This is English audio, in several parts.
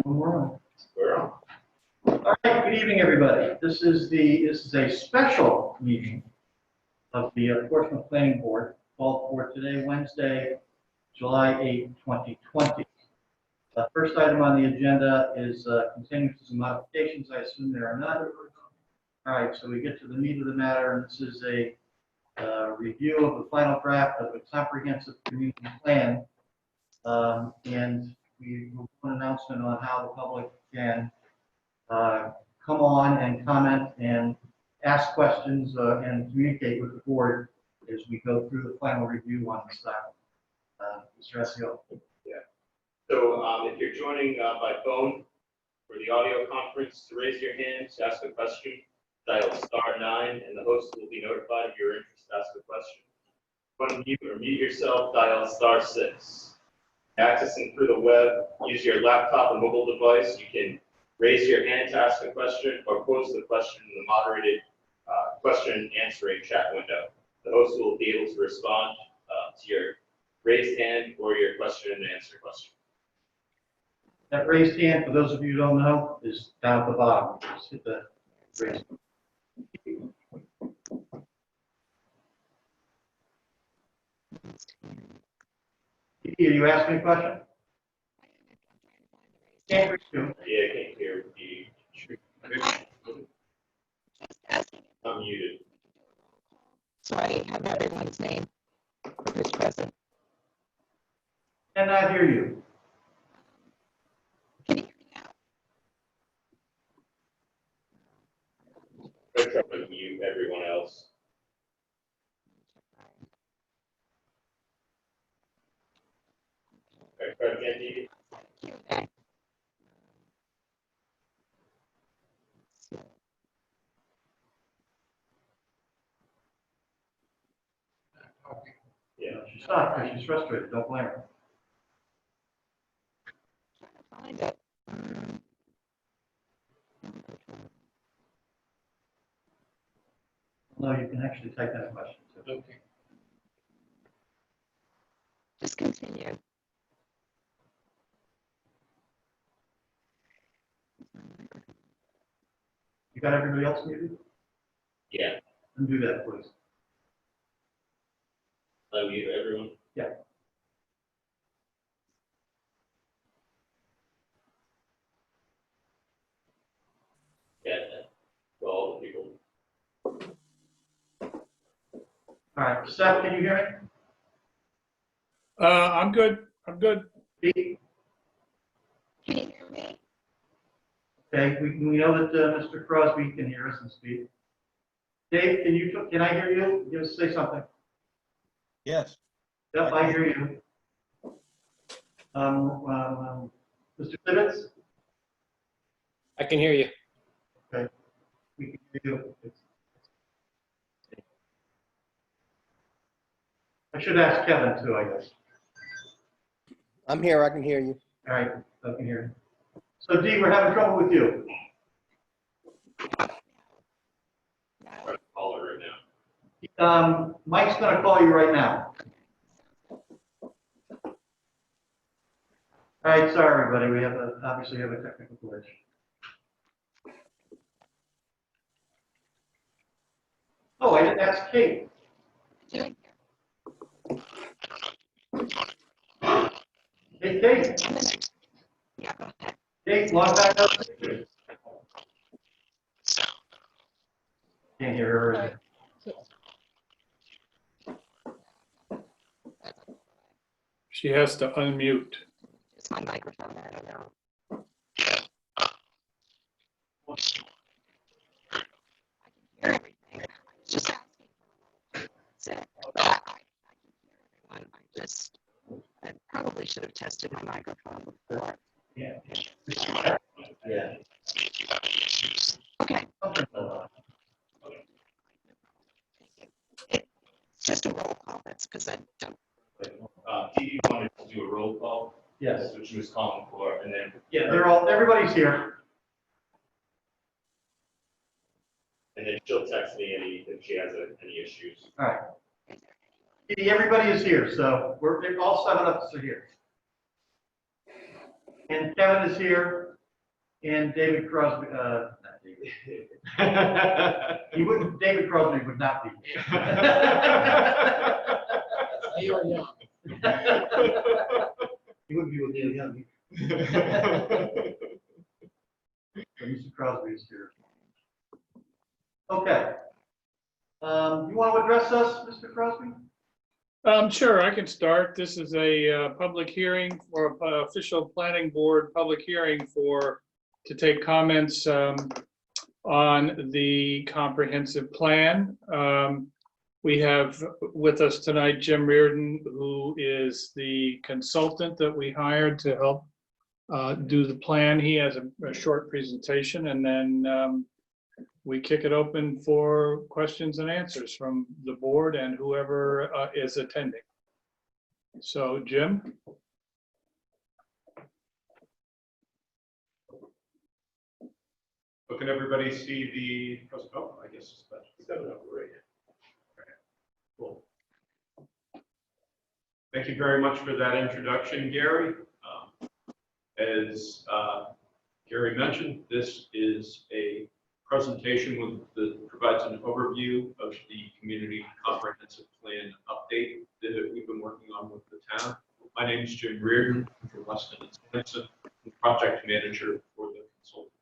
We're on. All right, good evening, everybody. This is a special meeting of the Portsmouth Planning Board, called for today, Wednesday, July 8, 2020. The first item on the agenda is continuances and modifications. I assume there are none. All right, so we get to the meat of the matter, and this is a review of the final draft of a comprehensive community plan. And we will put an announcement on how the public can come on and comment and ask questions and communicate with the board as we go through the final review on this item. Mr. Esio. Yeah. So if you're joining by phone for the audio conference, to raise your hand to ask a question, dial *9, and the host will be notified of your interest to ask a question. Unmute or mute yourself, dial *6. Accessing through the web, use your laptop or mobile device. You can raise your hand to ask a question or pose the question in the moderated question and answering chat window. The host will be able to respond to your raised hand or your question and answer question. That raised hand, for those of you who don't know, is down at the bottom. Just hit the raise. Are you asking a question? Can't hear you. Yeah, I can't hear you. I'm muted. So I have everyone's name who's present. Cannot hear you. Can you hear me now? I'm trying to mute everyone else. Okay, try again, Dee. Q&A. Yeah. She's not because she's frustrated. Don't blame her. Trying to find it. No, you can actually type that question too. Okay. Just continue. You got everybody else muted? Yeah. Then do that, please. Unmute everyone. Yeah. Yeah. Well, all the people. All right, Seth, can you hear I'm good. I'm good. me? Pete? Can you hear me? Okay, we know that Mr. Crosby can hear us and speak. Dave, can I hear you? You say something. Yes. Yep, I hear you. Mr. Tibbetts? I can hear you. Okay, we can hear you. I should ask Kevin too, I guess. I'm here. I can hear you. All right, I can hear you. So Dee, we're having trouble with you. Try to call her right now. Mike's going to call you right now. All right, sorry, everybody. We obviously have a technical glitch. Oh, I didn't ask Kate. Doing Hey, Kate. 10 minutes. Yeah, go ahead. Kate, long time no see. Can't hear her. She has to unmute. It's my microphone. I don't know. I can hear everything. I was just asking for a little. That's it. But I can hear everyone. I probably should have tested my microphone before. Yeah. Yeah. Okay. It's just a roll call. That's because I don't. Dee wanted to do a roll call. Yes. That's what she was calling for, and then. Yeah, everybody's here. And then she'll text me if she has any issues. All right. Everybody is here, so all 7 of us are here. And Kevin is here, and David Crosby, not David. David Crosby would not be. You are young. He wouldn't be with Neil Young. So Mr. Crosby is here. Okay. You want to address us, Mr. Crosby? Sure, I can start. This is a public hearing or official planning board public hearing to take comments on the comprehensive plan. We have with us tonight Jim Reardon, who is the consultant that we hired to help do the plan. He has a short presentation, and then we kick it open for questions and answers from the board and whoever is attending. So, Jim? So can everybody see the, oh, I guess it's that. It's coming up right. Cool. Thank you very much for that introduction, Gary. As Gary mentioned, this is a presentation that provides an overview of the community comprehensive plan update that we've been working on with the town. My name is Jim Reardon. I'm from Weston and Sampson. I'm the project manager for the consultant.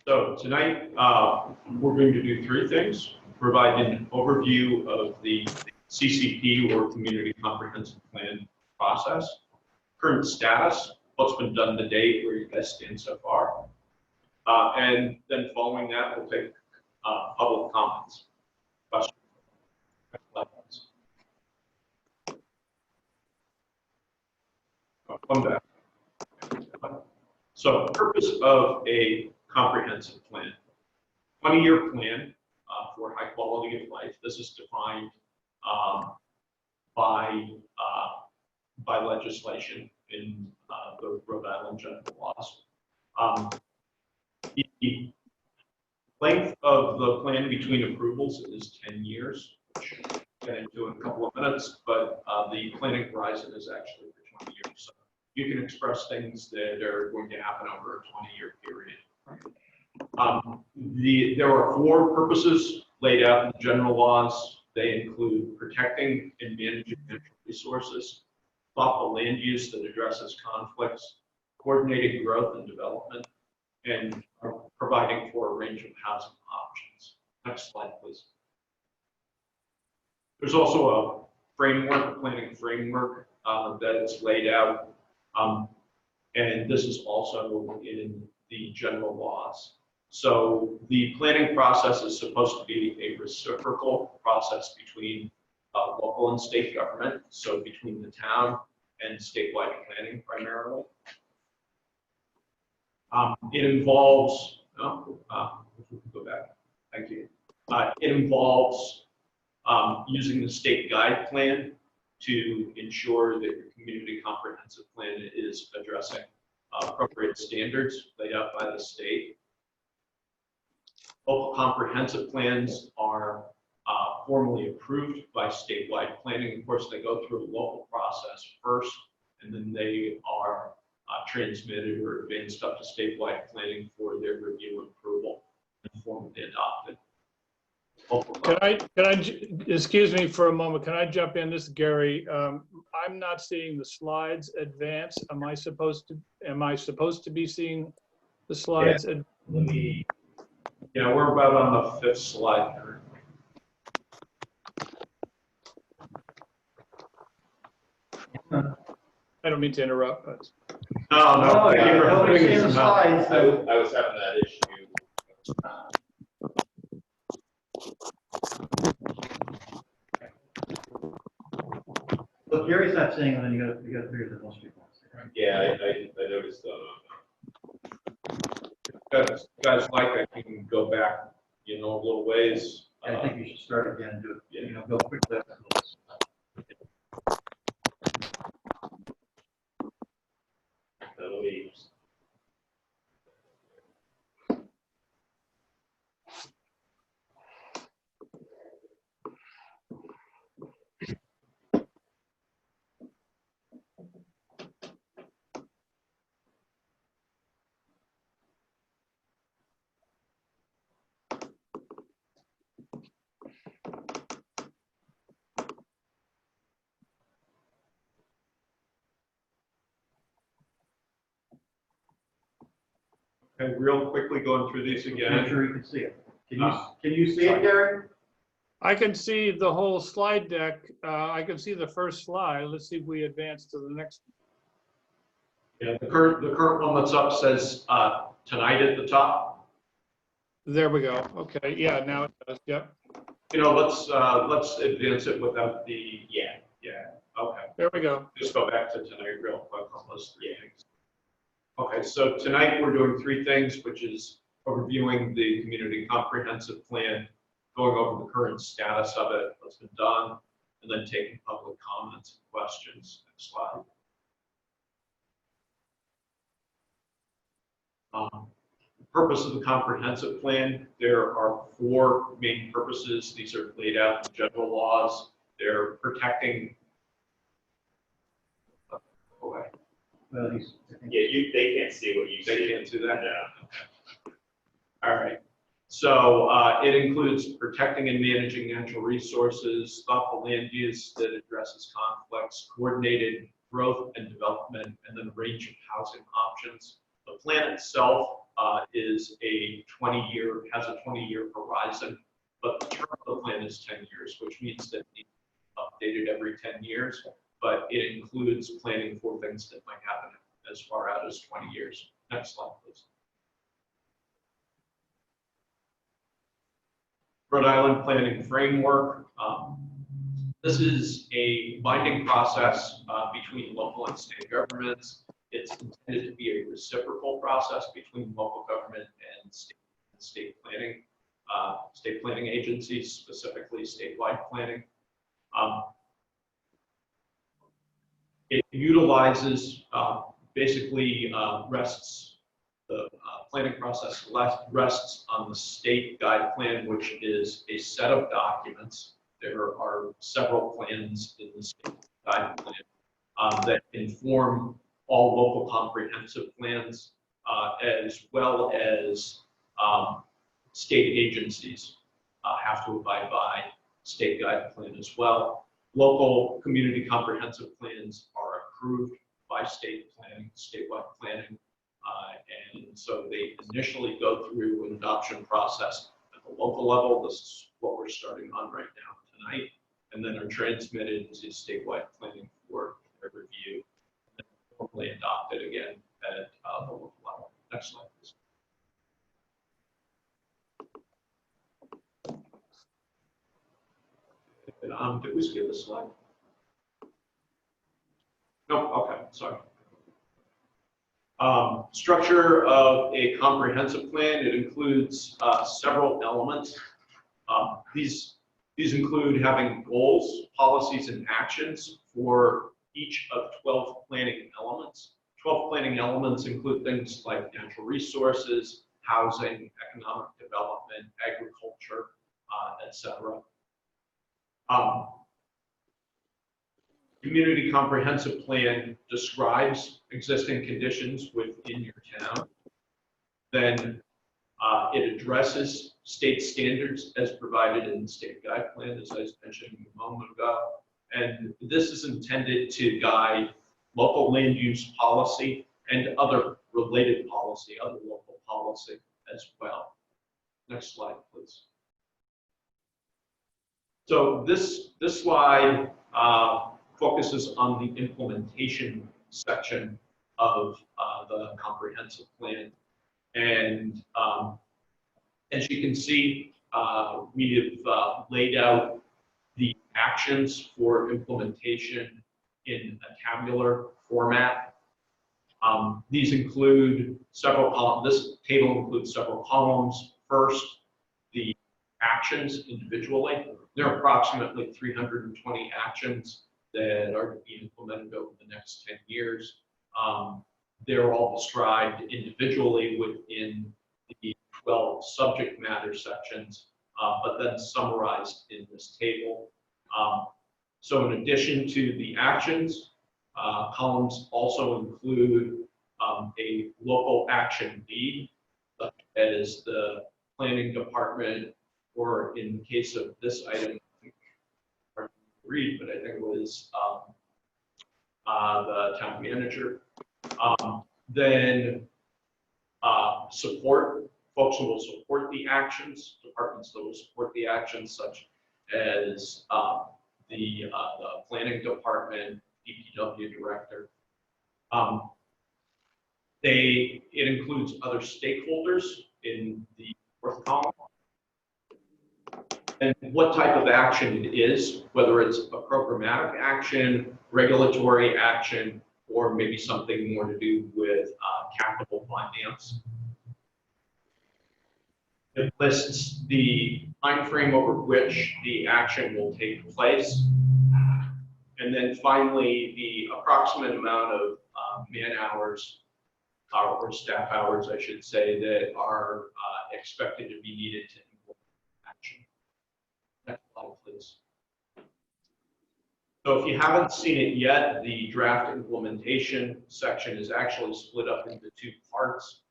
So tonight, we're going to do three things: provide an overview of the CCP or Community Comprehensive Plan process, current status, what's been done to date, where you guys stand so far. And then following that, we'll take public comments, questions. Come back. So purpose of a comprehensive plan. 20-year plan for high quality of life. This is defined by legislation in the Rhode Island general laws. The length of the plan between approvals is 10 years, which I'll get into in a couple of minutes, but the planning horizon is actually for 20 years. So you can express things that are going to happen over a 20-year period. There are four purposes laid out in the general laws. They include protecting and managing natural resources, thoughtful land use that addresses conflicts, coordinated growth and development, and providing for a range of housing options. Next slide, please. There's also a framework, a planning framework that's laid out, and this is also in the general laws. So the planning process is supposed to be a reciprocal process between local and state government, so between the town and statewide planning primarily. It involves, if we can go back, thank you. It involves using the state guide plan to ensure that your community comprehensive plan is addressing appropriate standards laid out by the state. Local comprehensive plans are formally approved by statewide planning. Of course, they go through a local process first, and then they are transmitted or advanced up to statewide planning for their review and approval and formally adopted. Can I, excuse me for a moment, can I jump in? This is Gary. I'm not seeing the slides advance. Am I supposed to be seeing the slides? Yeah. Let me, we're about on the 5th slide currently. I don't mean to interrupt, but. No, yeah, nobody's seeing the slides. I was having that issue. Look, Gary's not seeing them, and you got to figure that most people. Yeah, I noticed. Guys like that, you can go back, a little ways. I think you should start again and do it, go quickly. Let me. Okay, real quickly going through these Make again. sure you can see it. Can you see it, Gary? I can see the whole slide deck. I can see the first slide. Let's see if we advance to the next. Yeah, the current one that's up says tonight at the top. There we go. Okay, yeah, now it does. Yep, You know, let's advance it without the, yeah, okay. there we go. Just go back to tonight real quick on those three things. Okay, so tonight we're doing three things, which is reviewing the community comprehensive plan, going over the current status of it, what's been done, and then taking public comments and questions. Next slide. Purpose of the comprehensive plan, there are four main purposes. These are laid out in general laws. They're protecting. Okay. Well, Yeah, they can't see what you They see. can't do that? No. All right. So it includes protecting and managing natural resources, thoughtful land use that addresses conflicts, coordinated growth and development, and then a range of housing options. The plan itself has a 20-year horizon, but the term of the plan is 10 years, which means that it's updated every 10 years, but it includes planning for things that might happen as far out as 20 years. Next slide, please. Rhode Island Planning Framework. This is a binding process between local and state governments. It's intended to be a reciprocal process between local government and state planning agencies, specifically statewide planning. It utilizes, basically rests, the planning process rests on the state guide plan, which is a set of documents. There are several plans in the state guide plan that inform all local comprehensive plans, as well as state agencies have to abide by state guide plan as well. Local community comprehensive plans are approved by statewide planning, and so they initially go through an adoption process at the local level. This is what we're starting on right now tonight, and then are transmitted to statewide planning for their review, and then formally adopted again at the local level. Next slide, please. Did we skip this slide? No, okay, sorry. Structure of a comprehensive plan, it includes several elements. These include having goals, policies, and actions for each of 12 planning elements. 12 planning elements include things like natural resources, housing, economic development, agriculture, etc. Community comprehensive plan describes existing conditions within your town. Then it addresses state standards as provided in the state guide plan, as I mentioned a moment ago. And this is intended to guide local land use policy and other related policy, other local policy as well. Next slide, please. So this slide focuses on the implementation section of the comprehensive plan. And as you can see, we have laid out the actions for implementation in a tabular format. These include several columns. This table includes several columns. First, the actions individually. There are approximately 320 actions that are to be implemented over the next 10 years. They're all described individually within the 12 subject matter sections, but then summarized in this table. So in addition to the actions, columns also include a local action lead, such as the planning department, or in the case of this item, read, but I think it was the town manager. Then support, folks who will support the actions, departments that will support the actions, such as the planning department, DPW director. It includes other stakeholders in the fourth column. And what type of action it is, whether it's a programmatic action, regulatory action, or maybe something more to do with capital finance. It lists the timeframe over which the action will take place. And then finally, the approximate amount of man hours or staff hours, I should say, that are expected to be needed to implement action. Next slide, please. So if you haven't seen it yet, the draft implementation section is actually split up into two parts.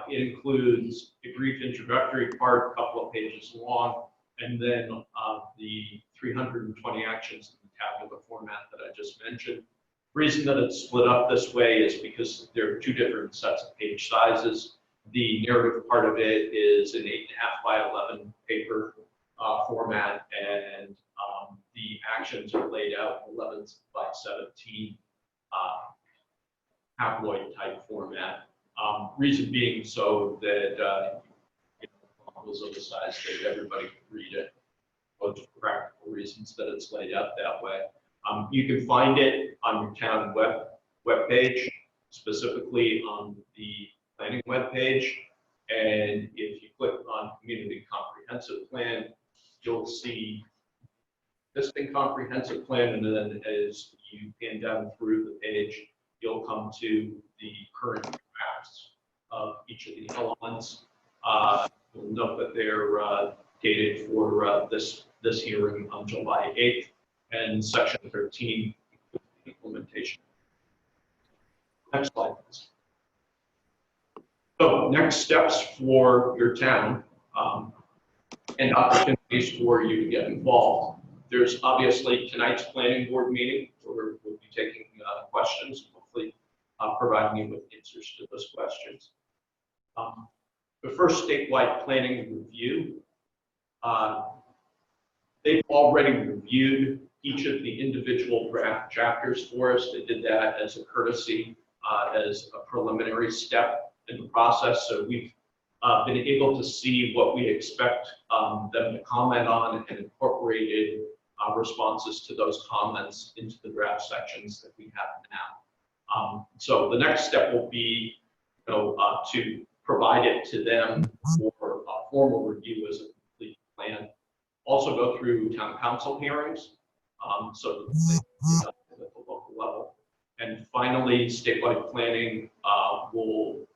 It includes a brief introductory part, a couple of pages long, and then the 320 actions in the tabular format that I just mentioned. The reason that it's split up this way is because there are two different sets of page sizes. The narrative part of it is an 8.5 by 11 paper format, and the actions are laid out in 11 by 17 tabloid type format. Reason being so that was of the size that everybody could read it. But for practical reasons that it's laid out that way. You can find it on your town web page, specifically on the planning web page. And if you click on Community Comprehensive Plan, you'll see existing comprehensive plan, and then as you pan down through the page, you'll come to the current drafts of each of the elements. You'll note that they're dated for this hearing on July 8th, and section 13 implementation. Next slide, please. So next steps for your town and opportunities for you to get involved. There's obviously tonight's planning board meeting where we'll be taking questions, hopefully providing you with answers to those questions. The first statewide planning review, they've already reviewed each of the individual draft chapters for us. They did that as a courtesy, as a preliminary step in the process. So we've been able to see what we expect them to comment on and incorporated responses to those comments into the draft sections that we have now. So the next step will be to provide it to them for a formal review as a complete plan. Also go through town council hearings, so that they at the local level. And finally, statewide planning will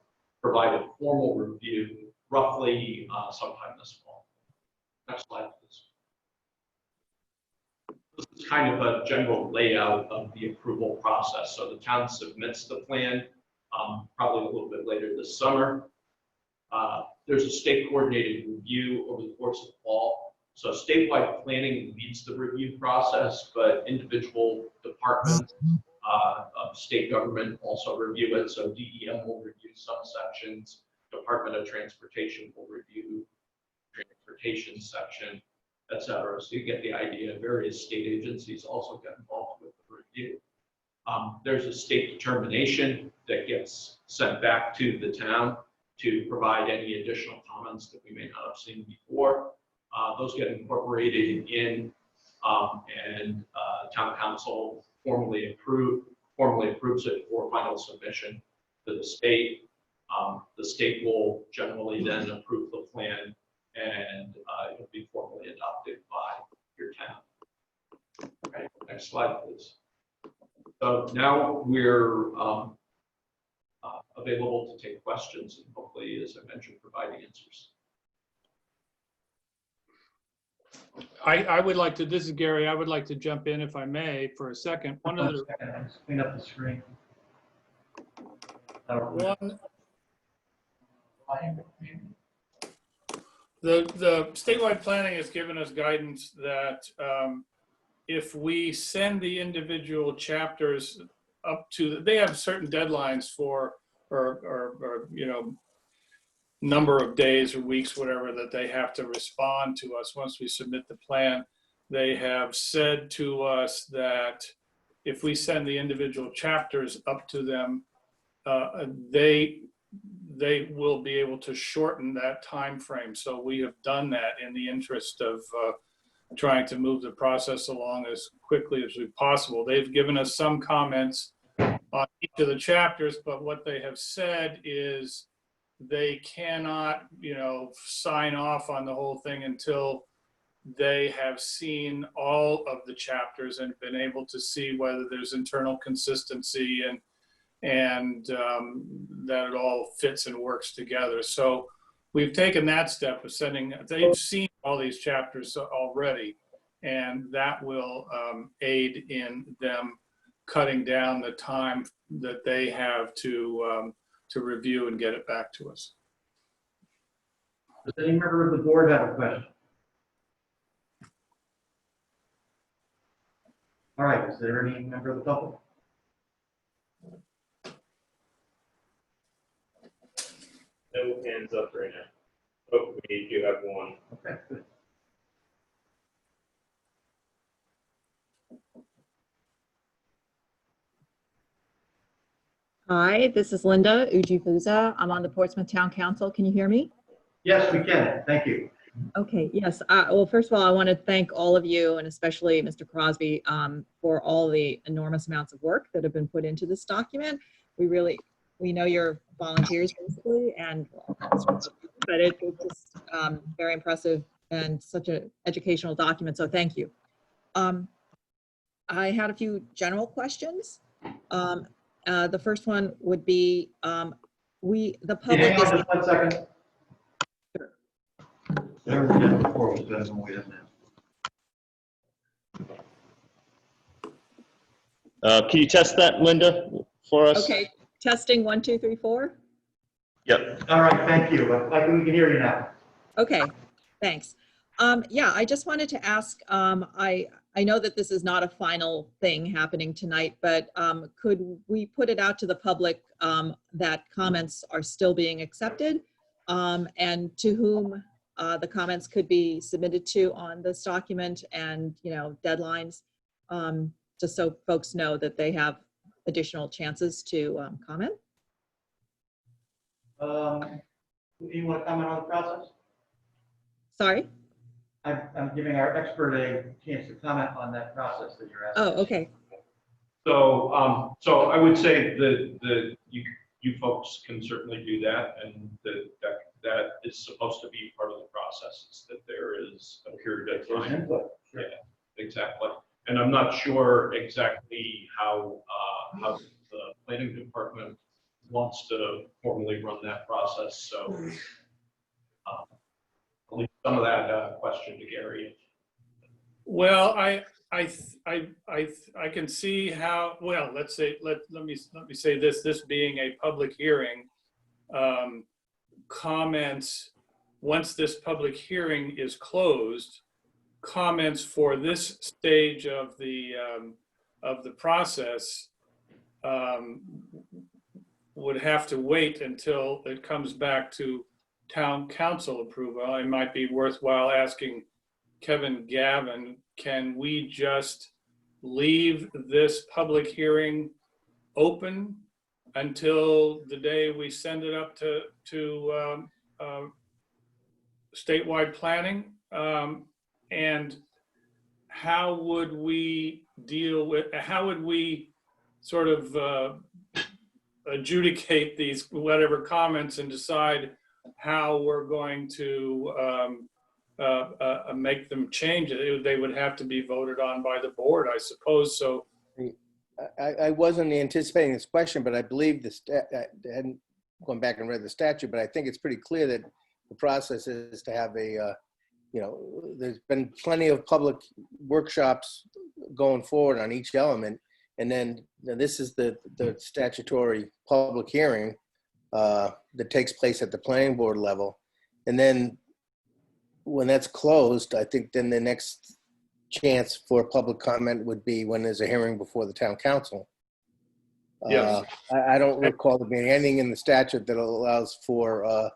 provide a formal review roughly sometime this fall. Next slide, please. This is kind of a general layout of the approval process. So the town submits the plan probably a little bit later this summer. There's a state coordinated review over the course of the fall. So statewide planning leads the review process, but individual departments of state government also review it. So DEM will review some sections, Department of Transportation will review transportation section, etc. So you get the idea. Various state agencies also get involved with the review. There's a state determination that gets sent back to the town to provide any additional comments that we may not have seen before. Those get incorporated in, and town council formally approves it for final submission to the state. The state will generally then approve the plan, and it'll be formally adopted by your town. Okay, next slide, please. So now we're available to take questions and hopefully, as I mentioned, provide answers. I would like to, this is Gary, I would like to jump in if I may for a second. One of Let's clean up the screen. the statewide planning has given us guidance that if we send the individual chapters up to, they have certain deadlines for, or number of days or weeks, whatever, that they have to respond to us once we submit the plan. They have said to us that if we send the individual chapters up to them, they will be able to shorten that time frame. So we have done that in the interest of trying to move the process along as quickly as possible. They've given us some comments on each of the chapters, but what they have said is they cannot, sign off on the whole thing until they have seen all of the chapters and been able to see whether there's internal consistency and that it all fits and works together. So we've taken that step of they've seen all these chapters already, and that will aid in them cutting down the time that they have to review and get it back to us. Does any member of the board have a question? All right, is there any member of the public? No hands up right now. Oh, we do have one. Okay, good. Hi, this is Linda Ujifuza. I'm on the Portsmouth Town Council. Can you hear me? Yes, we can. Thank you. Okay, yes. Well, first of all, I want to thank all of you, and especially Mr. Crosby, for all the enormous amounts of work that have been put into this document. We know you're volunteers basically, but it's just very impressive and such an educational document, so thank you. I had a few general questions. The first one would be, the Can you hang public is. on just 1 second? Whatever we did before was better than we did now. Can you test that, Linda, for us? Okay, testing 1, 2, 3, 4. Yep. All right, thank you. We can hear you now. Okay, thanks. Yeah, I just wanted to ask, I know that this is not a final thing happening tonight, but could we put it out to the public that comments are still being accepted, and to whom the comments could be submitted to on this document, and deadlines, just so folks know that they have additional chances to comment? You want to comment on the process? Sorry? I'm giving our expert a chance to comment on that process that you're asking. Oh, okay. So, so I would say that you folks can certainly do that, and that is supposed to be part of the process, is that there is a period of time. Input. Sure. Yeah, exactly. And I'm not sure exactly how the planning department wants to formally run that process, so I'll leave some of that question to Gary. Well, I can see how, well, let me say this being a public hearing, comments, once this public hearing is closed, comments for this stage of the process would have to wait until it comes back to town council approval. It might be worthwhile asking Kevin Gavin, can we just leave this public hearing open until the day we send it up to statewide planning? And how would we sort of adjudicate these whatever comments and decide how we're going to make them change it? They would have to be voted on by the board, I suppose. So I wasn't anticipating this question, but I believe I hadn't gone back and read the statute, but I think it's pretty clear that the process is to have there's been plenty of public workshops going forward on each element. And then this is the statutory public hearing that takes place at the planning board level. And then when that's closed, I think then the next chance for public comment would be when there's a hearing before the town council. Yes. I don't recall there being anything in the statute that allows for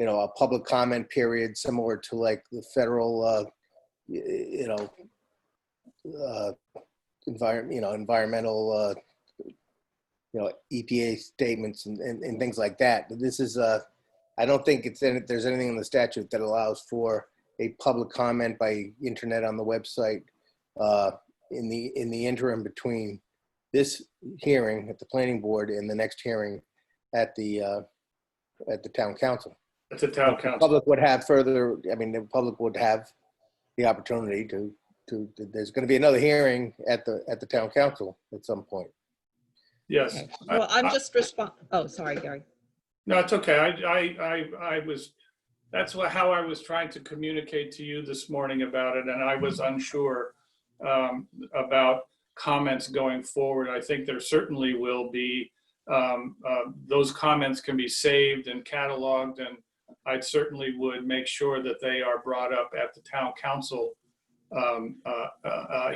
a public comment period similar to like the federal, environmental, EPA statements and things like that. This is, I don't think there's anything in the statute that allows for a public comment by internet on the website in the interim between this hearing at the planning board and the next hearing at the town council. It's a town The council. public would have further, the public would have the opportunity to, there's going to be another hearing at the town council at some point. Yes. Okay. Well, I'm just oh, sorry, Gary. No, it's okay. That's how I was trying to communicate to you this morning about it, and I was unsure about comments going forward. I think there certainly will be, those comments can be saved and cataloged, and I certainly would make sure that they are brought up at the town council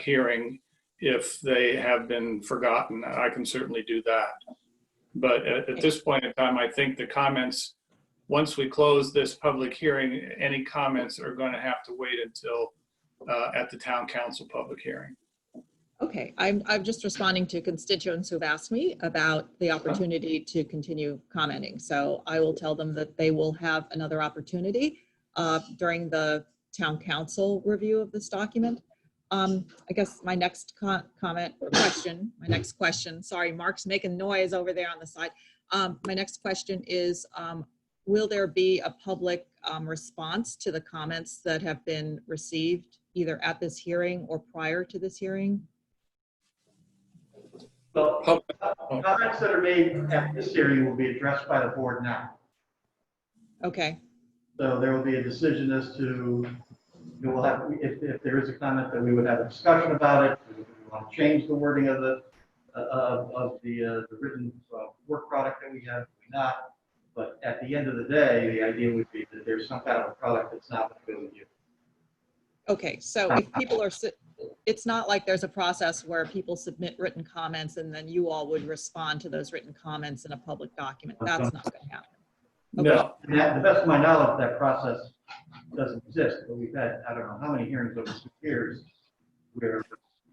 hearing if they have been forgotten. I can certainly do that. But at this point in time, I think the comments, once we close this public hearing, any comments are going to have to wait until at the town council public hearing. Okay, I'm just responding to constituents who've asked me about the opportunity to continue commenting. So I will tell them that they will have another opportunity during the town council review of this document. I guess my next next question, sorry, Mark's making noise over there on the side. My next question is, will there be a public response to the comments that have been received either at this hearing or prior to this hearing? Well, comments that are made at this hearing will be addressed by the board now. Okay, So there will be a decision as to, we'll have, if there is a comment, that we would have a discussion about it. Do we want to change the wording of the written work product that we have? Do we not? But at the end of the day, the idea would be that there's some kind of a product that's not going to go with you. okay, so if people are, it's not like there's a process where people submit written comments and then you all would respond to those written comments in a public document. That's not going to happen. No, And that, to the best of my knowledge, that process doesn't exist, but we've had, I don't know how many hearings over 2 years where,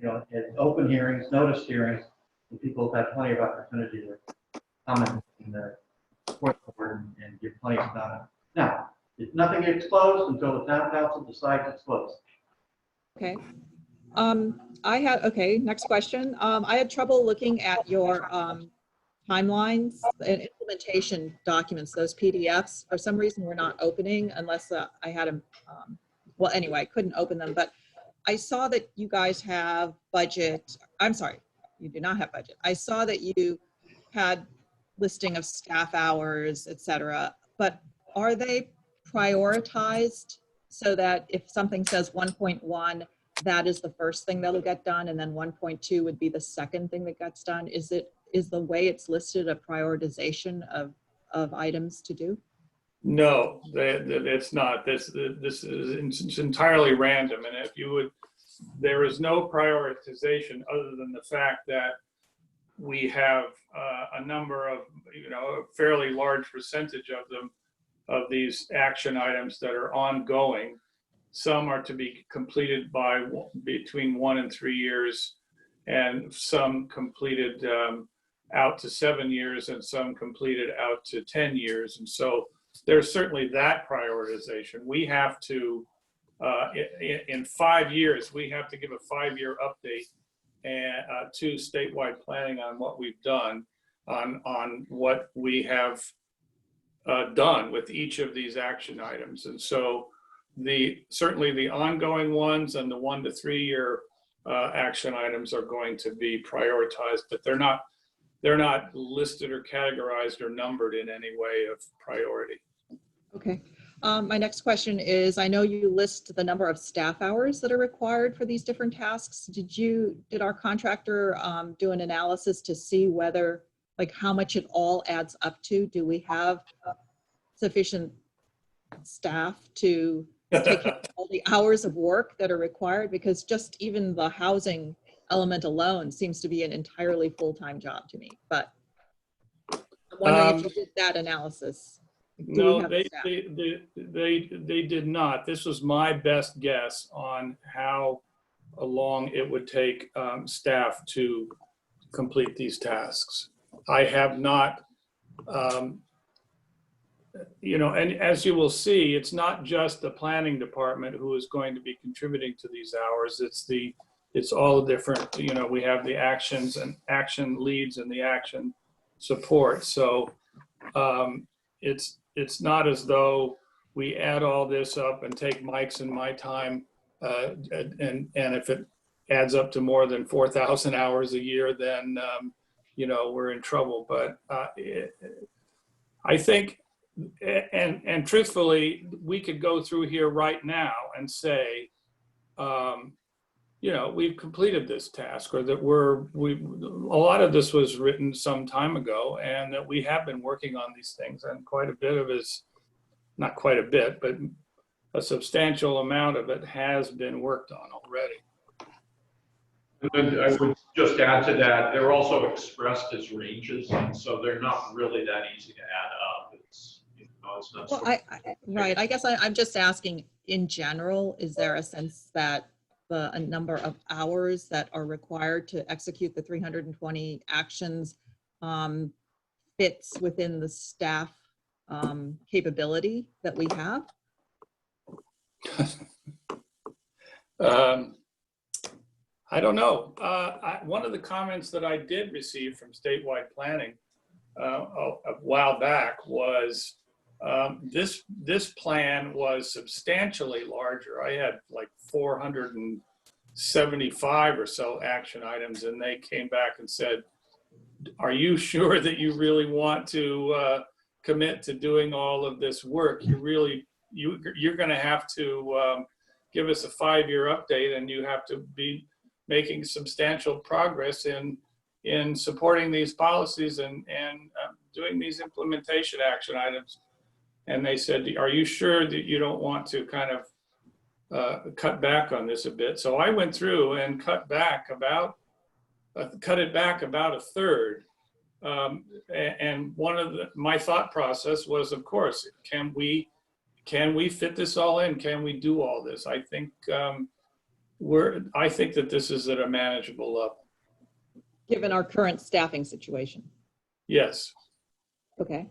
at open hearings, noticed hearings, and people have had plenty of opportunity to comment in the board and give plenty of comment. Now, if nothing gets closed until the town council decides it's closed. Okay. Next question. I had trouble looking at your timelines and implementation documents, those PDFs. For some reason, we're not opening unless I had them. Well, anyway, I couldn't open them, but I saw that you guys have budget. I'm sorry, you do not have budget. I saw that you had listing of staff hours, et cetera, but are they prioritized so that if something says 1.1, that is the first thing that'll get done, and then 1.2 would be the second thing that gets done? Is the way it's listed a prioritization of items to do? no, it's not. This is entirely random. And if you would, there is no prioritization other than the fact that we have a number of, a fairly large percentage of them, of these action items that are ongoing. Some are to be completed by between 1 and 3 years, and some completed out to 7 years, and some completed out to 10 years. And so there's certainly that prioritization. We have to, in 5 years, we have to give a 5-year update to statewide planning on what we've done, on what we have done with each of these action items. And so certainly the ongoing ones and the 1 to 3 year action items are going to be prioritized, but they're not listed or categorized or numbered in any way of priority. Okay. My next question is, I know you list the number of staff hours that are required for these different tasks. Did our contractor do an analysis to see whether, like, how much it all adds up to? Do we have sufficient staff to take care of all the hours of work that are required? Because just even the housing element alone seems to be an entirely full-time job to me. But I'm wondering if you did that analysis. No, have they, staff? they did not. This was my best guess on how long it would take staff to complete these tasks. I have not, you know, and as you will see, it's not just the planning department who is going to be contributing to these hours. It's all different, you know, we have the actions and action leads and the action support. So it's not as though we add all this up and take Mike's and my time, and if it adds up to more than 4,000 hours a year, then you know, we're in trouble. But I think, and truthfully, we could go through here right now and say, you know, we've completed this task, or that a lot of this was written some time ago, and that we have been working on these things, and quite a bit of it is, not quite a bit, but a substantial amount of it has been worked on already. And then I would just add to that, they're also expressed as ranges, and so they're not really that easy to add up. It's, you know, it's not. Well, right, I guess I'm just asking, in general, is there a sense that a number of hours that are required to execute the 320 actions fits within the staff capability that we have? I don't know. One of the comments that I did receive from statewide planning a while back was this plan was substantially larger. I had like 475 or so action items, and they came back and said, are you sure that you really want to commit to doing all of this work? You're going to have to give us a 5-year update, and you have to be making substantial progress in supporting these policies and doing these implementation action items. And they said, are you sure that you don't want to kind of cut back on this a bit? So I went through and cut it back about a third. And one of my thought process was, of course, can we fit this all in? Can we do all this? I think I think that this is at a manageable level. Given our current staffing situation. Yes. Okay.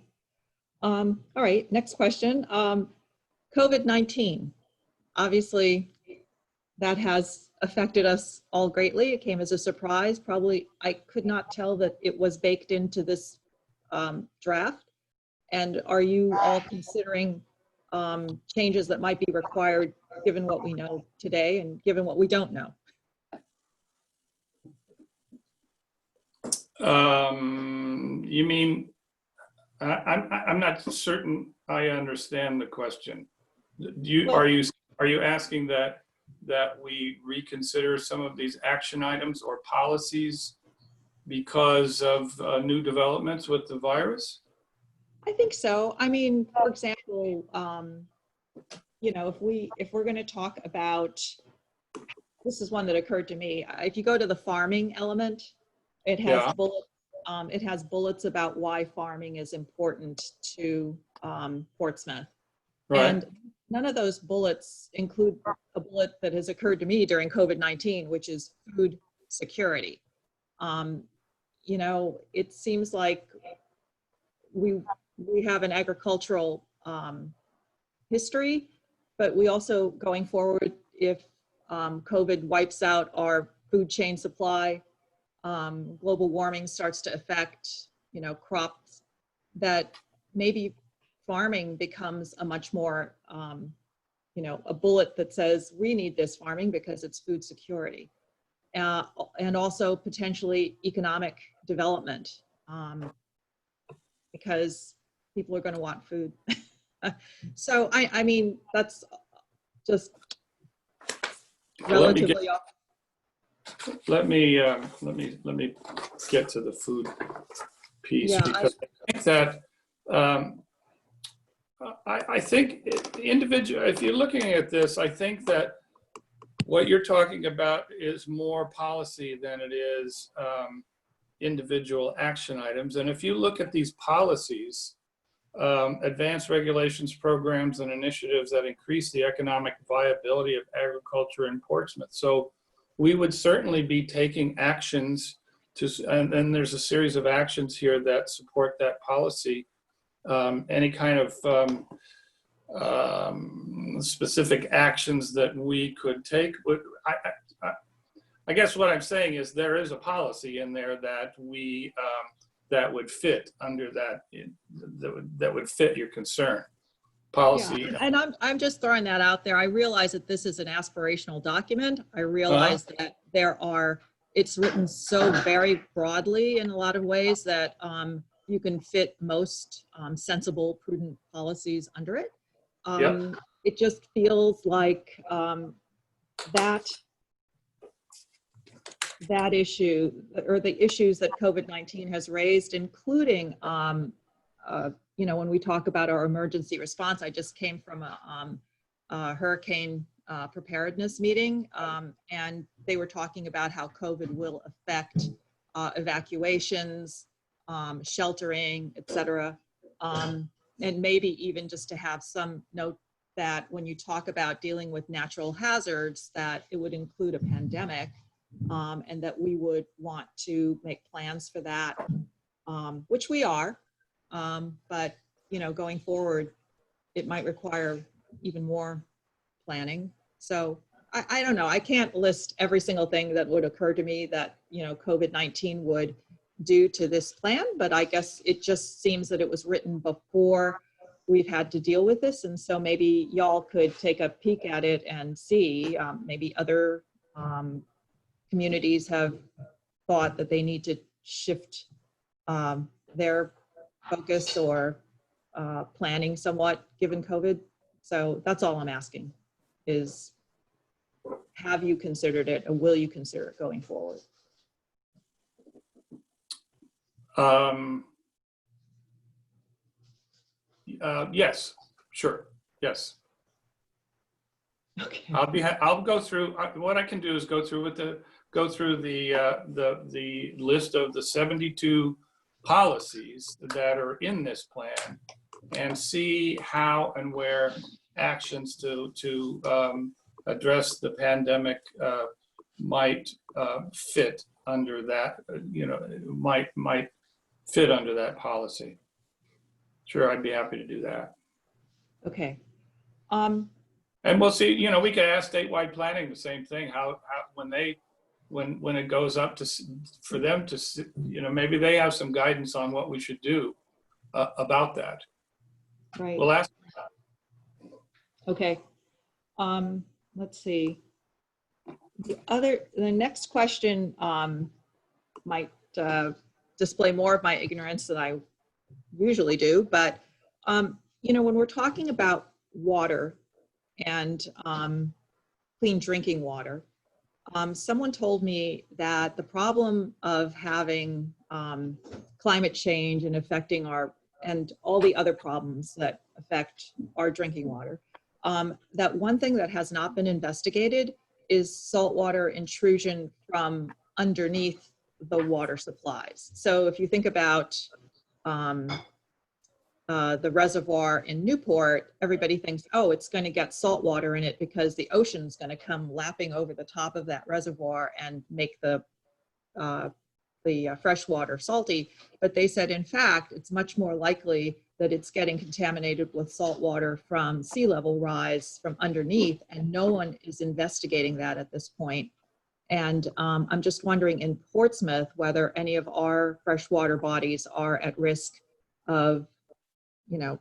All right, next question. COVID-19. Obviously, that has affected us all greatly. It came as a surprise. Probably, I could not tell that it was baked into this draft. And are you all considering changes that might be required given what we know today and given what we don't know? You mean, I'm not certain I understand the question. Are you asking that we reconsider some of these action items or policies because of new developments with the virus? I think so. I mean, for example, you know, if we're going to talk about, this is one that occurred to me. If you go to the farming element, it has bullets. It has bullets about why farming is important to Portsmouth. Right. And none of those bullets include a bullet that has occurred to me during COVID-19, which is food security. You know, it seems like we have an agricultural history, but we also, going forward, if COVID wipes out our food chain supply, global warming starts to affect, you know, crops, that maybe farming becomes a much more, you know, a bullet that says we need this farming because it's food security, and also potentially economic development, because people are going to want food. So I mean, that's just relatively off. Let me get to the food piece, because I think that I think individual. If you're looking at this, I think that what you're talking about is more policy than it is individual action items. And if you look at these policies, advanced regulations, programs, and initiatives that increase the economic viability of agriculture in Portsmouth. So we would certainly be taking actions to, and there's a series of actions here that support that policy. Any kind of specific actions that we could take would, I guess what I'm saying is there is a policy in there that we, that would fit under that, that would fit your concern. Policy. Yeah, and I'm just throwing that out there. I realize that this is an aspirational document. I realize that it's written so very broadly in a lot of ways that you can fit most sensible, prudent policies under it. Yep. It just feels like that issue, or the issues that COVID-19 has raised, including you know, when we talk about our emergency response, I just came from a hurricane preparedness meeting, and they were talking about how COVID will affect evacuations, sheltering, et cetera. And maybe even just to have some note that when you talk about dealing with natural hazards, that it would include a pandemic, and that we would want to make plans for that, which we are. But, you know, going forward, it might require even more planning. So I don't know. I can't list every single thing that would occur to me that, you know, COVID-19 would do to this plan, but I guess it just seems that it was written before we've had to deal with this. And so maybe y'all could take a peek at it and see, maybe other communities have thought that they need to shift their focus or planning somewhat given COVID. So that's all I'm asking is, have you considered it, or will you consider it going forward? Yes, sure, yes. Okay. I'll go through, what I can do is go through the list of the 72 policies that are in this plan and see how and where actions to address the pandemic might fit under that, you know, might fit under that policy. Sure, I'd be happy to do that. Okay. And we'll see, you know, we could ask statewide planning the same thing, how when it goes up to, for them to, you know, maybe they have some guidance on what we should do about that. Right. We'll ask. Okay. Let's see. The next question might display more of my ignorance than I usually do, but you know, when we're talking about water and clean drinking water, someone told me that the problem of having climate change and affecting and all the other problems that affect our drinking water, that one thing that has not been investigated is saltwater intrusion from underneath the water supplies. So if you think about the reservoir in Newport, everybody thinks, oh, it's going to get salt water in it because the ocean's going to come lapping over the top of that reservoir and make the fresh water salty. But they said, in fact, it's much more likely that it's getting contaminated with salt water from sea level rise from underneath, and no one is investigating that at this point. And I'm just wondering in Portsmouth whether any of our freshwater bodies are at risk of, you know,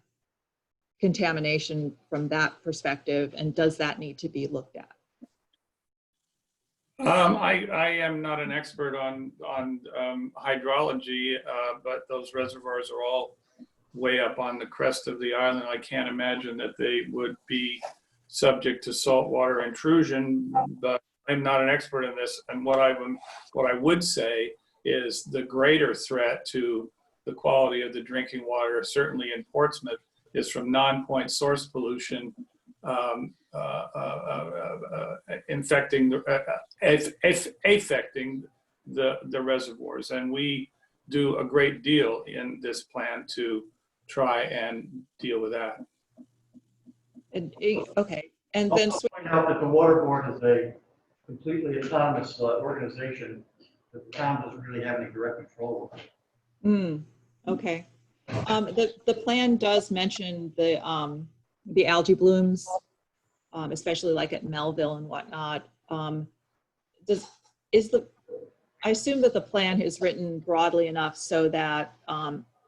contamination from that perspective, and does that need to be looked at? I am not an expert on hydrology, but those reservoirs are all way up on the crest of the island. I can't imagine that they would be subject to saltwater intrusion, but I'm not an expert in this. And what I would say is the greater threat to the quality of the drinking water, certainly in Portsmouth, is from non-point source pollution affecting the reservoirs. And we do a great deal in this plan to try and deal with that. And, okay, and then, Also point out that the water board is a completely autonomous organization that the town doesn't really have any direct control over. okay. The plan does mention the algae blooms, especially like at Melville and whatnot. I assume that the plan is written broadly enough so that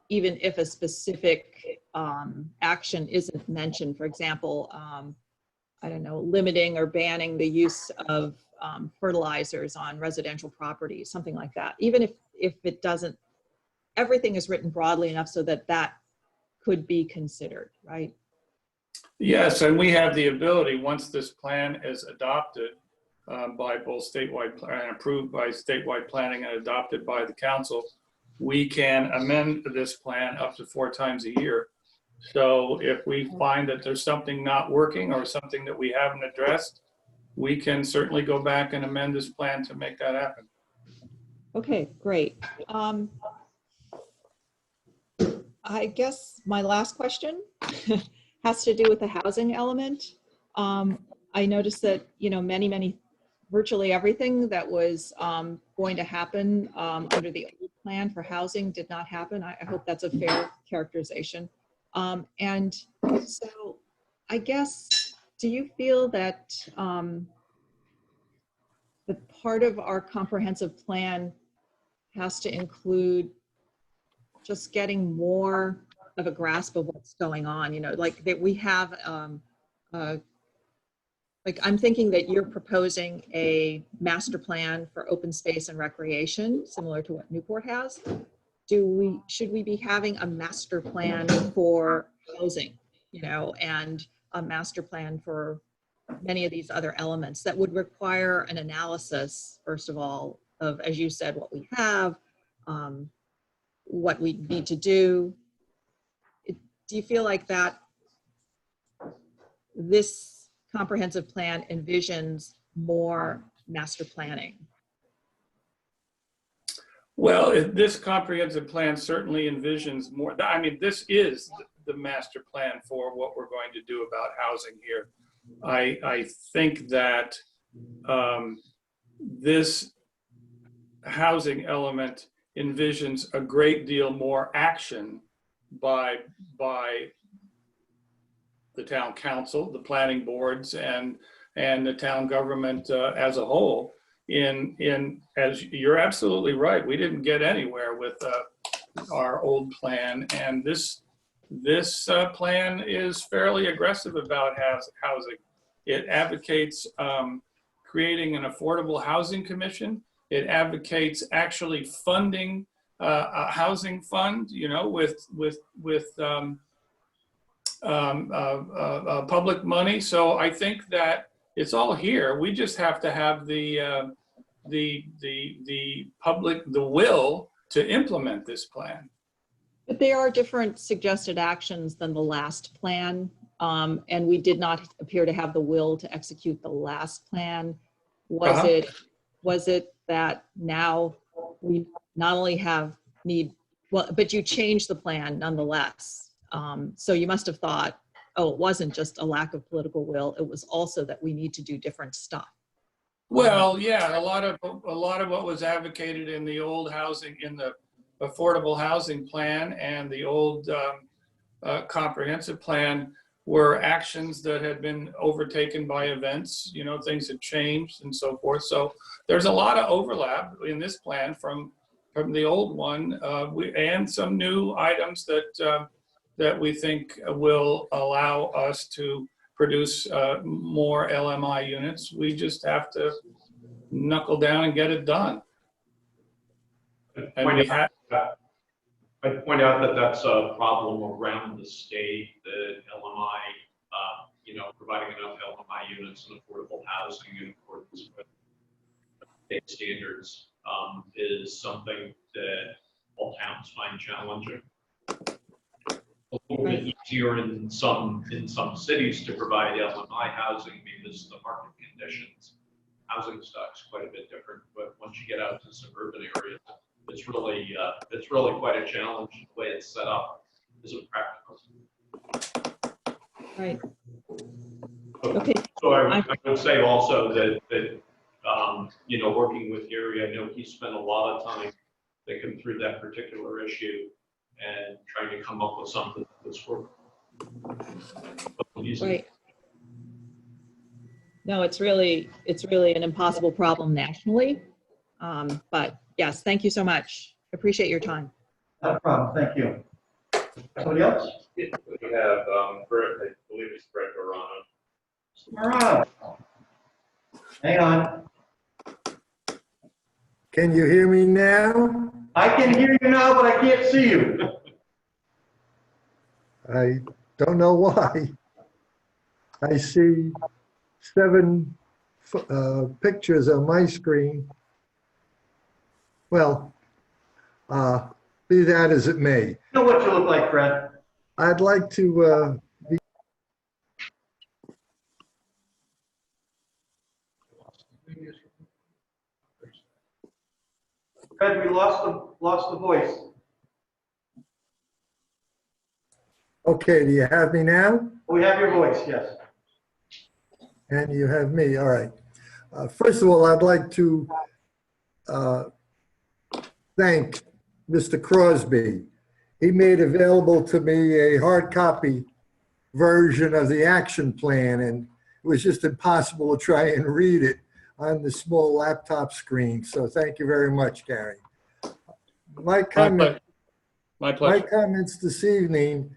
even if a specific action isn't mentioned, for example, I don't know, limiting or banning the use of fertilizers on residential properties, something like that. Even if it doesn't, everything is written broadly enough so that that could be considered, right? Yes, and we have the ability, once this plan is adopted by both statewide and approved by statewide planning and adopted by the council, we can amend this plan up to 4 times a year. So if we find that there's something not working or something that we haven't addressed, we can certainly go back and amend this plan to make that happen. Okay, great. I guess my last question has to do with the housing element. I noticed that, virtually everything that was going to happen under the old plan for housing did not happen. I hope that's a fair characterization. And so I guess, do you feel that the part of our comprehensive plan has to include just getting more of a grasp of what's going on, like that we have, like I'm thinking that you're proposing a master plan for open space and recreation, similar to what Newport has. Should we be having a master plan for housing, and a master plan for many of these other elements that would require an analysis, first of all, of, as you said, what we have, what we need to do. Do you feel like that this comprehensive plan envisions more master planning? Well, this comprehensive plan certainly envisions more. I mean, this is the master plan for what we're going to do about housing here. I think that this housing element envisions a great deal more action by the town council, the planning boards, and the town government as a whole. As you're absolutely right, we didn't get anywhere with our old plan, and this plan is fairly aggressive about housing. It advocates creating an affordable housing commission. It advocates actually funding a housing fund, with public money. So I think that it's all here. We just have to have the public, the will to implement this plan. But there are different suggested actions than the last plan. And we did not appear to have the will to execute the last plan. Was it that now we not only but you changed the plan nonetheless. So you must have thought, oh, it wasn't just a lack of political will. It was also that we need to do different stuff. Well, yeah, a lot of what was advocated in the old housing, in the affordable housing plan and the old comprehensive plan were actions that had been overtaken by events, things had changed and so forth. So there's a lot of overlap in this plan from the old one, and some new items that we think will allow us to produce more LMI units. We just have to knuckle down and get it done. I'd point out that that's a problem around the state, that LMI, providing enough LMI units and affordable housing in accordance with state standards is something that all towns find challenging. A little bit easier in some cities to provide LMI housing because of the market conditions. Housing stock's quite a bit different, but once you get out to suburban areas, it's really quite a challenge the way it's set up. isn't practical. Right. Okay. So I would say also that you know, working with Gary, I know he spent a lot of time thinking through that particular issue and trying to come up with something that's workable. Right. No, it's really an impossible problem nationally. But yes, thank you so much. Appreciate your time. No problem, thank you. Somebody else? We have, Brett, I believe it's Brett Dorano. Marano. Hang on. Can you hear me now? I can hear you now, but I can't see you. I don't know why. I see 7 pictures on my screen. Well, be that as it may. You know what you look like, Fred? I'd like to Fred, we lost the voice. okay, do you have me now? We have your voice, yes. And you have me, all right. First of all, I'd like to thank Mr. Crosby. He made available to me a hard copy version of the action plan, and it was just impossible to try and read it on the small laptop screen. So thank you very much, Gary. My comment, My my pleasure. comments this evening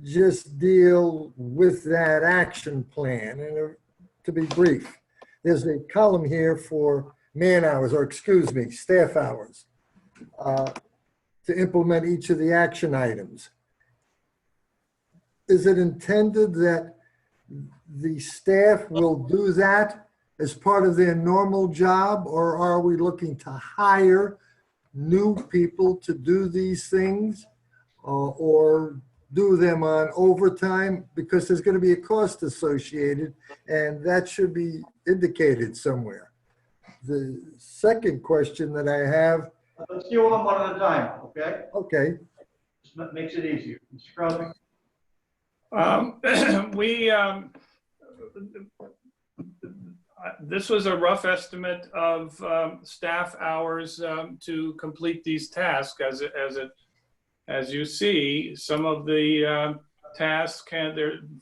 just deal with that action plan. And to be brief, there's a column here for man hours, or excuse me, staff hours, to implement each of the action items. Is it intended that the staff will do that as part of their normal job, or are we looking to hire new people to do these things, or do them on overtime? Because there's going to be a cost associated, and that should be indicated somewhere. The second question that I have, Let's deal with them one at a time, okay? okay, This makes it easier. Mr. Crosby? This was a rough estimate of staff hours to complete these tasks. As you see, some of the tasks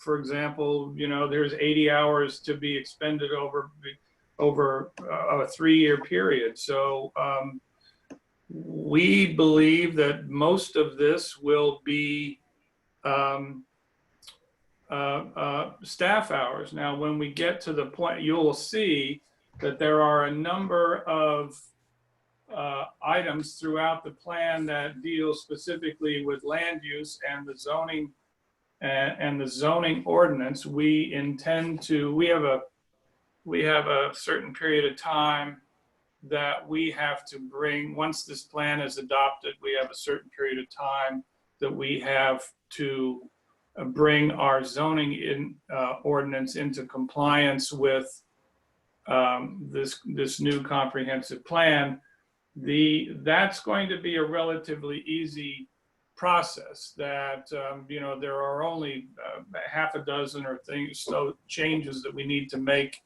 for example, you know, there's 80 hours to be expended over a 3-year period. So we believe that most of this will be staff hours. Now, when we get to the point, you'll see that there are a number of items throughout the plan that deal specifically with land use and the zoning ordinance. We intend to, we have a certain period of time that we have to bring, once this plan is adopted, we have a certain period of time that we have to bring our zoning ordinance into compliance with this new comprehensive plan. That's going to be a relatively easy process. That you know, there are only half a dozen or changes that we need to make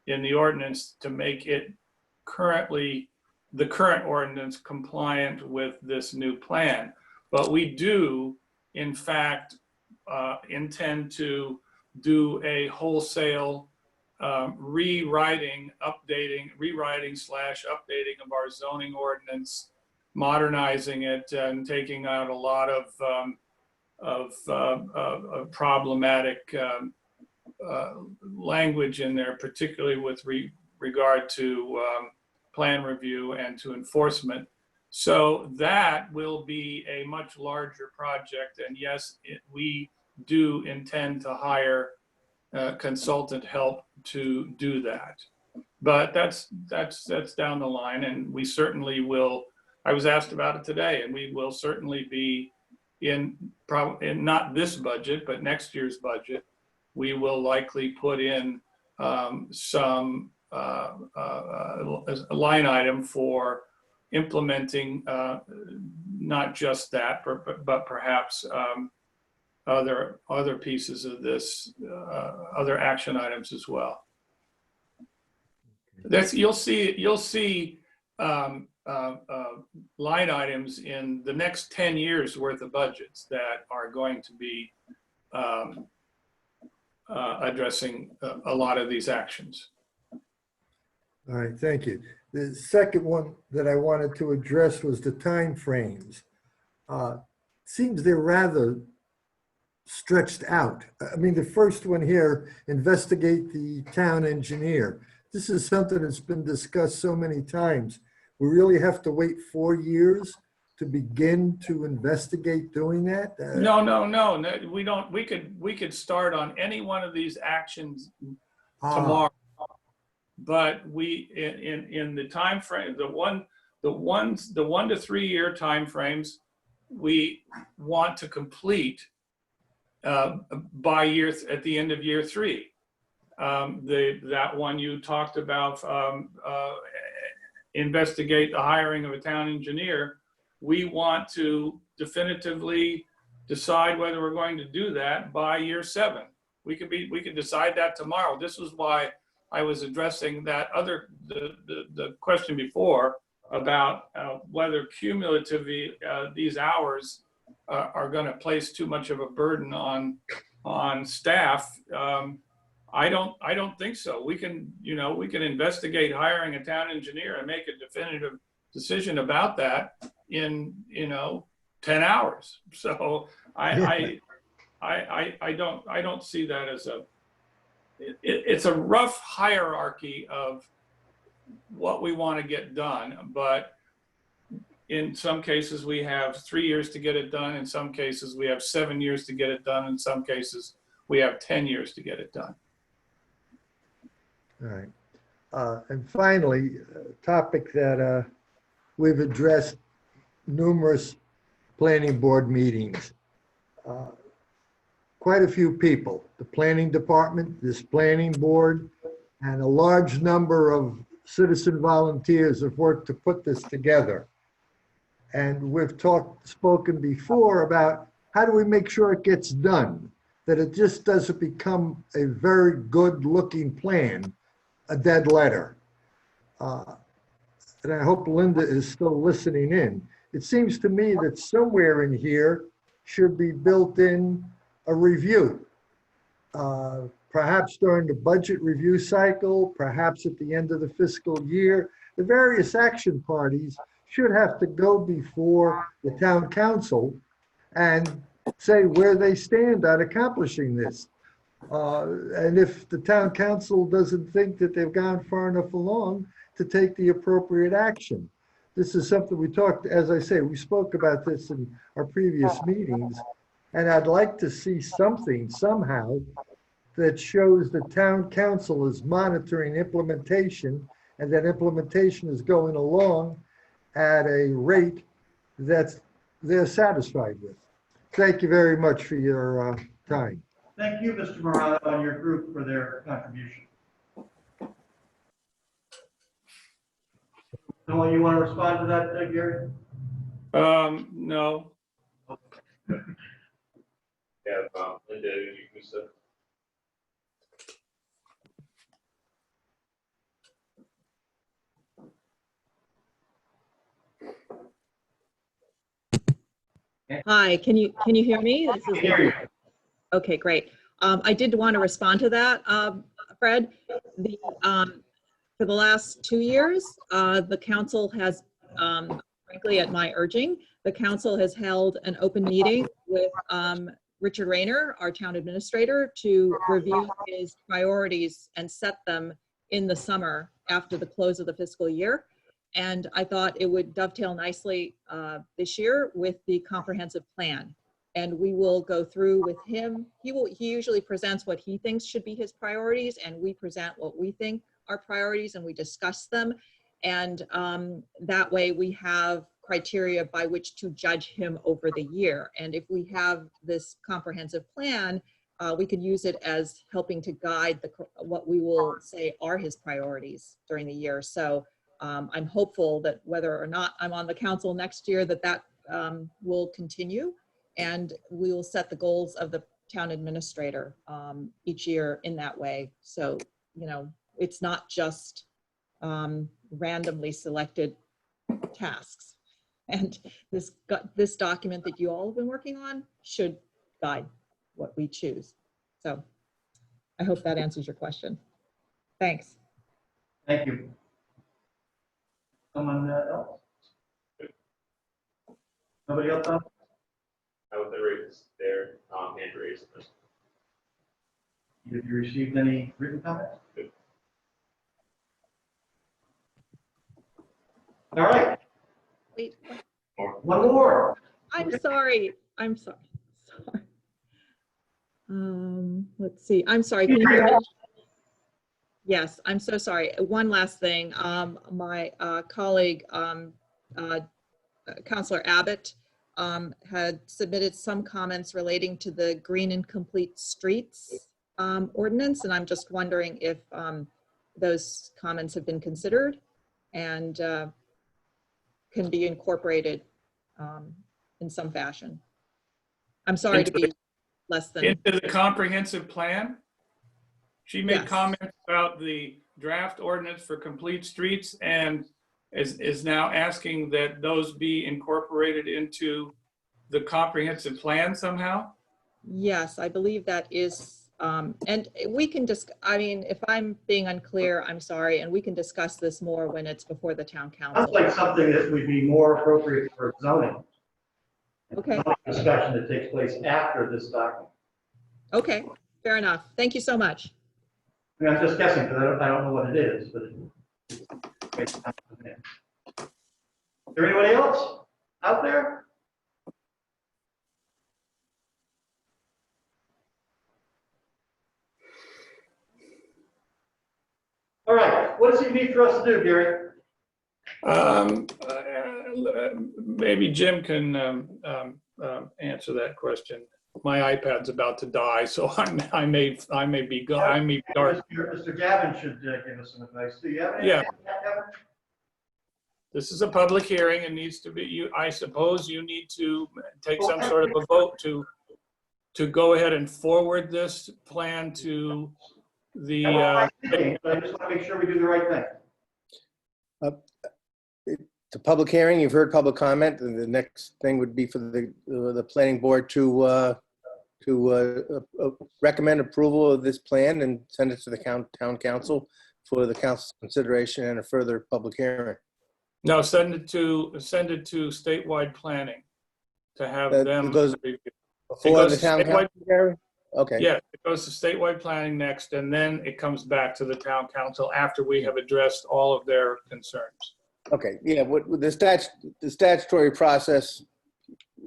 in the ordinance to make it the current ordinance compliant with this new plan. But we do, in fact, intend to do a wholesale rewriting slash updating of our zoning ordinance, modernizing it and taking out a lot of problematic language in there, particularly with regard to plan review and to enforcement. So that will be a much larger project. And yes, we do intend to hire consultant help to do that. But that's down the line, and we certainly will. I was asked about it today, and we will certainly be in not this budget, but next year's budget. We will likely put in some a line item for implementing not just that, but perhaps other pieces of this, other action items as well. You'll see line items in the next 10 years worth of budgets that are going to be addressing a lot of these actions. All right, thank you. The second one that I wanted to address was the timeframes. Seems they're rather stretched out. I mean, the first one here, investigate the town engineer. This is something that's been discussed so many times. We really have to wait 4 years to begin to investigate doing that? No, we don't. We could start on any one of these actions tomorrow. But we, in the time frame, the 1 to 3 year time frames, we want to complete by at the end of year 3. That one you talked about, investigate the hiring of a town engineer. We want to definitively decide whether we're going to do that by year 7. We could decide that tomorrow. This is why I was addressing that the question before about whether cumulatively these hours are going to place too much of a burden on staff. I don't think so. We can investigate hiring a town engineer and make a definitive decision about that in 10 hours. So I don't see that as it's a rough hierarchy of what we want to get done, but in some cases we have 3 years to get it done. In some cases we have 7 years to get it done. In some cases we have 10 years to get it done. All right. And finally, a topic that we've addressed numerous planning board meetings. Quite a few people, the planning department, this planning board, and a large number of citizen volunteers have worked to put this together. And we've spoken before about how do we make sure it gets done, that it just doesn't become a very good looking plan, a dead letter. And I hope Linda is still listening in. It seems to me that somewhere in here should be built in a review, perhaps during the budget review cycle, perhaps at the end of the fiscal year. The various action parties should have to go before the town council and say where they stand on accomplishing this. And if the town council doesn't think that they've gone far enough along, to take the appropriate action. This is something we talked, as I say, we spoke about this in our previous meetings, and I'd like to see something somehow that shows the town council is monitoring implementation, and that implementation is going along at a rate that they're satisfied with. Thank you very much for your time. Thank you, Mr. Morano, and your group for their contribution. Noel, you want to respond to that, Gary? No. Yeah, Linda, you can say. Hi, can you hear me? This is Hear you. Okay, great. I did want to respond to that, Fred. For the last 2 years, the council has, frankly, at my urging, the council has held an open meeting with Richard Rayner, our town administrator, to review his priorities and set them in the summer after the close of the fiscal year. And I thought it would dovetail nicely this year with the comprehensive plan. And we will go through with him. He usually presents what he thinks should be his priorities, and we present what we think our priorities, and we discuss them. And that way we have criteria by which to judge him over the year. And if we have this comprehensive plan, we could use it as helping to guide what we will say are his priorities during the year. So I'm hopeful that whether or not I'm on the council next year, that will continue. And we will set the goals of the town administrator each year in that way. So, you know, it's not just randomly selected tasks. And this document that you all have been working on should guide what we choose. So I hope that answers your question. Thanks. Thank you. Someone else? Nobody else? I would raise their hand raised. Have you received any written comments? All right, Wait, one more. I'm sorry. I'm sorry. Let's see. I'm sorry. Can you hear me? Yes, I'm so sorry. One last thing. My colleague, Councilor Abbott, had submitted some comments relating to the Green and Complete Streets ordinance, and I'm just wondering if those comments have been considered and can be incorporated in some fashion. I'm sorry to be less than. Into the comprehensive plan? She made Yes. comments about the draft ordinance for complete streets and is now asking that those be incorporated into the comprehensive plan somehow? Yes, I believe that is, and we can just, I mean, if I'm being unclear, I'm sorry, and we can discuss this more when it's before the town Sounds council. like something that would be more appropriate for zoning. Okay, Discussion that takes place after this document. okay, fair enough. Thank you so much. I mean, I'm just guessing because I don't know what it is, but it's great to have it in. Is there anybody else out there? All right, what does it need for us to do, Gary? Maybe Jim can answer that question. My iPad's about to die, so I may be dark. Mr. Gavin should give us some advice. Do you have any? Yeah. This is a public hearing and needs to be, I suppose you need to take some sort of a vote to go ahead and forward this plan to the, I just want to make sure we do the right thing. It's a public hearing. You've heard public comment, and the next thing would be for the planning board to recommend approval of this plan and send it to the town council for the council's consideration and a further public hearing. no, send it to statewide planning to have That them. goes review. Before goes the to town statewide- council, Gary? Okay. Yeah, it goes to statewide planning next, and then it comes back to the town council after we have addressed all of their concerns. Okay, yeah, with the statutory process,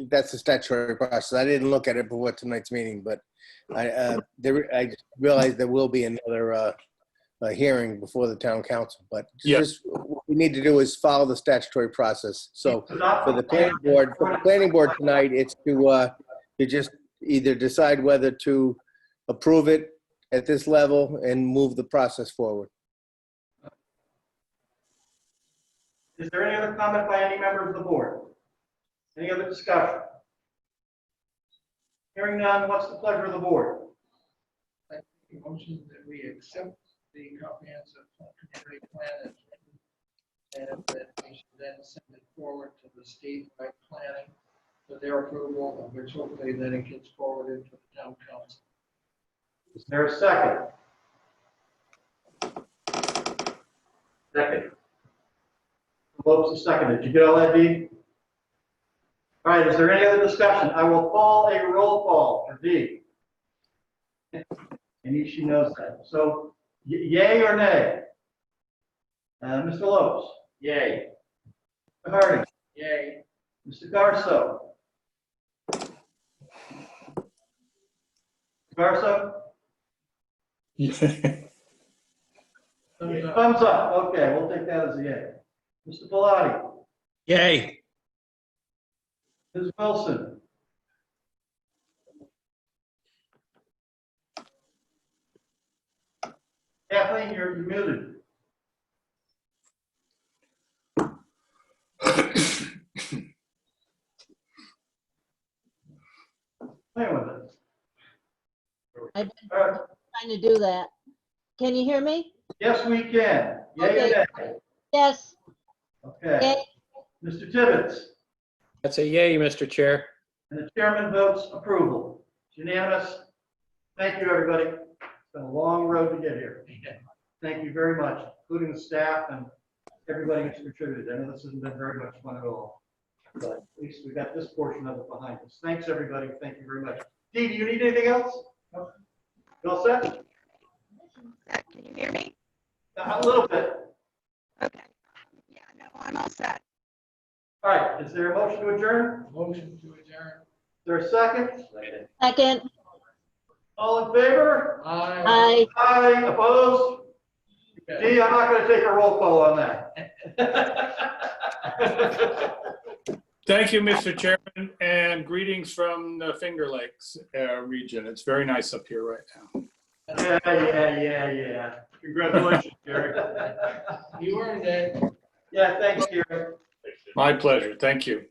that's the statutory process. I didn't look at it before tonight's meeting, but I realized there will be another hearing before the town council, but Yes. just what we need to do is follow the statutory process. So for the planning board tonight, it's to just either decide whether to approve it at this level and move the process forward. Is there any other comment by any member of the board? Any other discussion? Hearing none, what's the pleasure of the board? Motion that we accept the comprehensive community plan as written, and that we should then send it forward to the statewide planning for their approval, of which hopefully then it gets forwarded to the town council. Is there a second? Second. Lopes is seconded. Did you get all that, Dee? All right, is there any other discussion? I will call a roll call for Dee. And she knows that. So, yay or nay? Mr. Lopes? Yay. Mr. Harding? Yay. Mr. Garso? Garso? Thumbs up. Okay, we'll take that as a yay. Mr. Pilati? Yay. Ms. Wilson? Kathleen, you're muted. I've been All right. trying to do that. Can you hear me? Yes, we can. Yay or nay? Yes. Okay. Yay. Mr. Tibbetts, That's a yay, Mr. Chair. and the chairman votes approval. It's unanimous. Thank you, everybody. It's been a long road to get here. Thank you very much, including the staff and everybody who's contributed. I know this hasn't been very much fun at all, but at least we got this portion of it behind us. Thanks, everybody. Thank you very much. Dee, do you need anything else? No? You all set? Can you hear me? A little bit. Okay. Yeah, no, I'm all set. All right. Is there a motion to adjourn? Motion to adjourn. Is there a second? Second. All in favor? Aye. Aye. Aye. Opposed? Dee, I'm not going to take a roll call on that. Thank you, Mr. Chairman, and greetings from the Finger Lakes region. It's very nice up here right now. Yeah. Congratulations, Gary. You earned it. Yeah, thanks, Gary. My pleasure. Thank you.